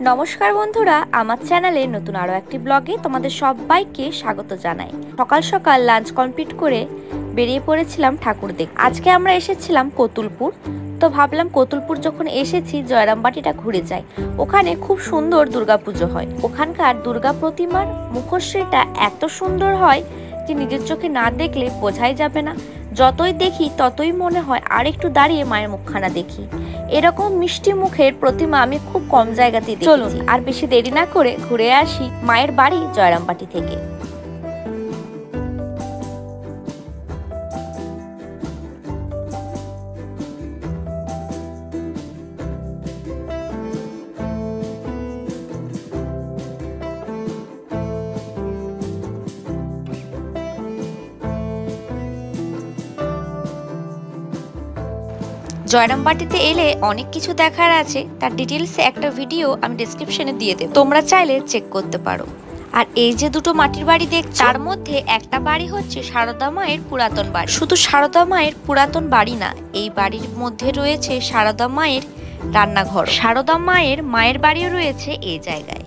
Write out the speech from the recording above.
নমস্কার বন্ধুরা, আমার চ্যানেলে নতুন আরো একটি ব্লগে তোমাদের সবাইকে স্বাগত জানাই। সকাল সকাল লাঞ্চ কমপ্লিট করে বেরিয়ে পড়েছিলাম ঠাকুর দেখতে। আজকে আমরা এসেছিলাম কতুলপুর। তো ভাবলাম কতুলপুর যখন এসেছি জয়রামবাটিটা ঘুরে যাই। ওখানে খুব সুন্দর দুর্গাপুজো হয়। ওখানকার দুর্গা প্রতিমার মুখশ্রীটা এত সুন্দর হয় যে নিজের চোখে না দেখলে বোঝাই যাবে না। যতই দেখি ততই মনে হয় আর একটু দাঁড়িয়ে মায়ের মুখখানা দেখি। এরকম মিষ্টি মুখের প্রতিমা আমি খুব কম জায়গাতেই দেখেছি। চলুন আর বেশি দেরি না করে ঘুরে আসি মায়ের বাড়ি জয়রামবাটি থেকে। জয়রামবাটিতে এলে অনেক কিছু দেখার আছে, তার ডিটেলসে একটা ভিডিও আমি ডেসক্রিপশনে দিয়ে দেব, তোমরা চাইলে চেক করতে পারো। আর এই যে দুটো মাটির বাড়ি দেখছো, তার মধ্যে একটা বাড়ি হচ্ছে সারদা মায়ের পুরাতন বাড়ি। শুধু সারদা মায়ের পুরাতন বাড়ি না, এই বাড়ির মধ্যে রয়েছে সারদা মায়ের রান্নাঘর। সারদা মায়ের বাড়িও রয়েছে এই জায়গায়।